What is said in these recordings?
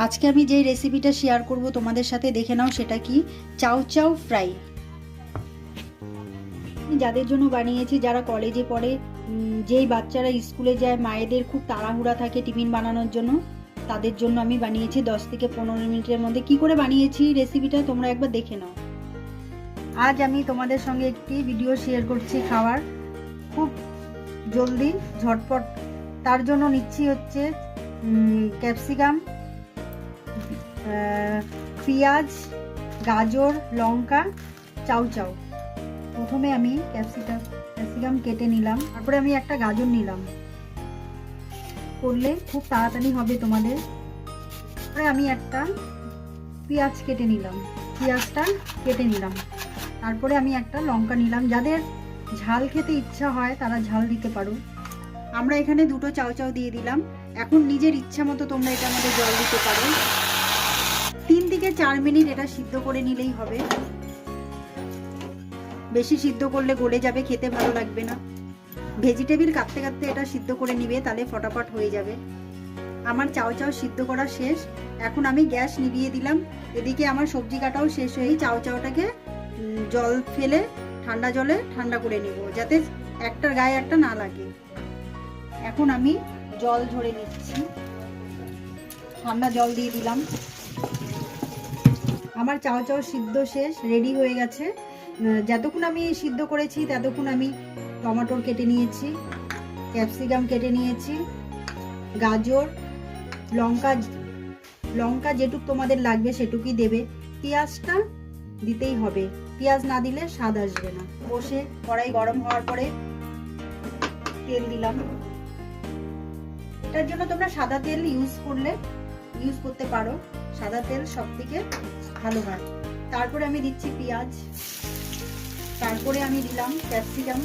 আজকে আমি যেই রেসিপিটা শেয়ার করব তোমাদের সাথে, দেখে নাও সেটা কি। চাউ চাউ ফ্রাই। যাদের জন্য বানিয়েছি, যারা কলেজে পড়ে, যেই বাচ্চারা স্কুলে যায়, মায়েদের খুব তাড়াহুড়া থাকে টিফিন বানানোর জন্য, তাদের জন্য আমি বানিয়েছি 10 থেকে 15 মিনিটের মধ্যে। কি করে বানিয়েছি রেসিপিটা তোমরা একবার দেখে নাও। আজ আমি তোমাদের সঙ্গে একটি ভিডিও শেয়ার করছি খাওয়ার, খুব জলদি ঝটপট। তার জন্য নিচ্ছি হচ্ছে ক্যাপসিকাম, পেঁয়াজ, গাজর, লঙ্কা, চাউ চাউ। প্রথমে আমি ক্যাপসিকাম কেটে নিলাম, তারপরে আমি একটা গাজর নিলাম, করলে খুব তাড়াতাড়ি হবে তোমাদের। তারপরে আমি একটা পেঁয়াজটা কেটে নিলাম, তারপরে আমি একটা লঙ্কা নিলাম। যাদের ঝাল খেতে ইচ্ছা হয় তারা ঝাল দিতে পারো। আমরা এখানে দুটো চাউ চাউ দিয়ে দিলাম। এখন নিজের ইচ্ছা মতো তোমরা এটার মধ্যে জল দিতে পারো। 3 থেকে 4 মিনিট এটা সিদ্ধ করে নিলেই হবে। বেশি সিদ্ধ করলে গলে যাবে, খেতে ভালো লাগবে না। ভেজিটেবিল কাটতে কাটতে এটা সিদ্ধ করে নিবে, তাহলে ফটাফট হয়ে যাবে। আমার চাউ চাউ সিদ্ধ করা শেষ। এখন আমি গ্যাস নিভিয়ে দিলাম। এদিকে আমার সবজি কাটাও শেষ হয়ে চাউ চাউটাকে জল ফেলে ঠান্ডা জলে ঠান্ডা করে নেব, যাতে একটার গায়ে একটা না লাগে। এখন আমি জল ঝরে নিচ্ছি, ঠান্ডা জল দিয়ে দিলাম। আমার চাউ চাউ সিদ্ধ শেষ, রেডি হয়ে গেছে। যতক্ষণ আমি সিদ্ধ করেছি ততক্ষণ আমি টমেটো কেটে নিয়েছি, ক্যাপসিকাম কেটে নিয়েছি, গাজর, লঙ্কা যেটুকু তোমাদের লাগবে সেটুকুই দেবে। পেঁয়াজটা দিতেই হবে, পেঁয়াজ না দিলে স্বাদ আসবে না। বসে কড়াই গরম হওয়ার পরে তেল দিলাম। এটার জন্য তোমরা সাদা তেল ইউজ করতে পারো, সাদা তেল সব থেকে ভালো হয়। তারপরে আমি দিচ্ছি পেঁয়াজ, তারপরে আমি দিলাম ক্যাপসিকাম,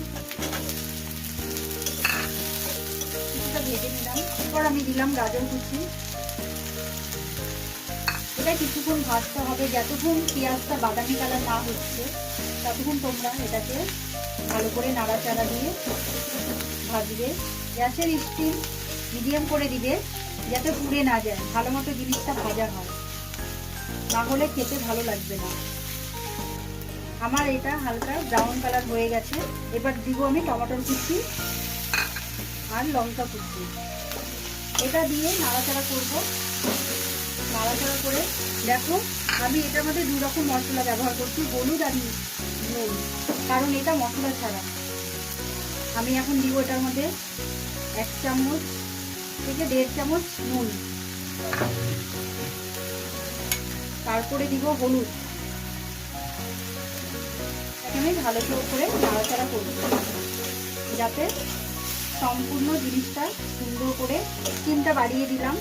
কিছুটা ভেজে নিলাম। এরপর আমি দিলাম গাজর কুচি। এটা কিছুক্ষণ ভাজতে হবে, যতক্ষণ পেঁয়াজটা বাদামি কালার না হচ্ছে ততক্ষণ তোমরা এটাকে ভালো করে নাড়াচাড়া দিয়ে ভাজবে। গ্যাসের স্টিম মিডিয়াম করে দিবে, যাতে পুড়ে না যায়, ভালো মতো জিনিসটা ভাজা হয়, না হলে খেতে ভালো লাগবে না। আমার এটা হালকা ব্রাউন কালার হয়ে গেছে। এবার দিব আমি টমেটোর কুচি আর লঙ্কা কুচি। এটা দিয়ে নাড়াচাড়া করব। নাড়াচাড়া করে দেখো, আমি এটার মধ্যে 2 রকম মশলা ব্যবহার করছি, হলুদ আর নুন, কারণ এটা মশলা ছাড়া। আমি এখন দিব এটার মধ্যে 1 চামচ থেকে 1.5 চামচ নুন, তারপরে দিব হলুদ। এখানে ভালো করে নাড়াচাড়া করব, যাতে সম্পূর্ণ জিনিসটা সুন্দর করে। স্টিমটা বাড়িয়ে দিলাম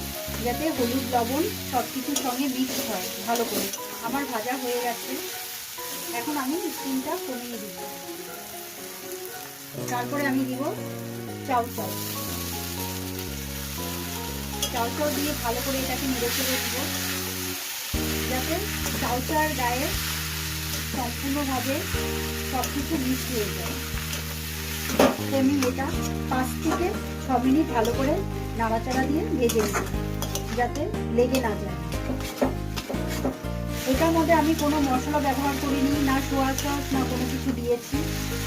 যাতে হলুদ লবণ সব কিছুর সঙ্গে মিক্স হয় ভালো করে। আমার ভাজা হয়ে গেছে, এখন আমি স্টিমটা কমিয়ে দিব। তারপরে আমি দিব চাউ চাউ দিয়ে ভালো করে এটাকে নেড়ে চেড়ে দিব, যাতে চাউ চাউর গায়ে সম্পূর্ণভাবে সব কিছু মিক্স হয়ে যায়। আমি এটা 5 থেকে 6 মিনিট ভালো করে নাড়াচাড়া দিয়ে ভেজে নিই, যাতে লেগে না যায়। এটার মধ্যে আমি কোনো মশলা ব্যবহার করিনি, না সোয়া সস না কোনো কিছু দিয়েছি,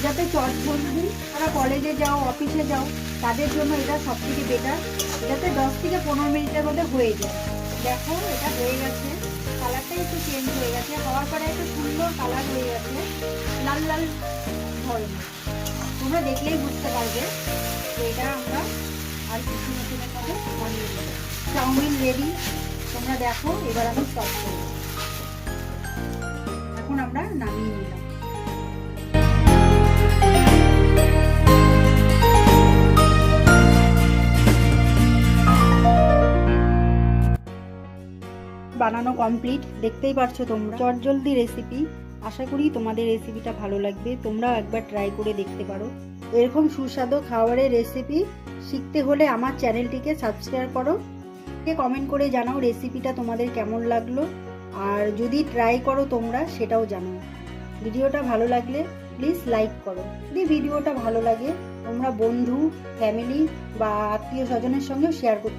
যাতে চটজলদি তারা কলেজে যাও, অফিসে যাও, তাদের জন্য এটা সব থেকে বেটার, যাতে 10 থেকে 15 মিনিটের মধ্যে হয়ে যায়। দেখো এটা হয়ে গেছে, কালারটা একটু চেঞ্জ হয়ে গেছে, হওয়ার পরে একটা সুন্দর কালার হয়ে গেছে, লাল লাল ধরনের। তোমরা দেখলেই বুঝতে পারবে যে এটা আমরা আর কিছু নতুনের মধ্যে বানিয়ে দেব। চাউমিন রেডি, তোমরা দেখো। এবার আমি স্টপ করব। এখন আমরা নামিয়ে নিলাম। বানানো কমপ্লিট, দেখতেই পারছো তোমরা। চটজলদি রেসিপি। আশা করি তোমাদের রেসিপিটা ভালো লাগবে, তোমরাও একবার ট্রাই করে দেখতে পারো। এরকম সুস্বাদু খাবারের রেসিপি শিখতে হলে আমার চ্যানেলটিকে সাবস্ক্রাইব করো। কমেন্ট করে জানাও রেসিপিটা তোমাদের কেমন লাগলো, আর যদি ট্রাই করো তোমরা সেটাও জানাও। ভিডিওটা ভালো লাগলে প্লিজ লাইক করো। যদি ভিডিওটা ভালো লাগে তোমরা বন্ধু, ফ্যামিলি বা আত্মীয় স্বজনের সঙ্গেও শেয়ার করতে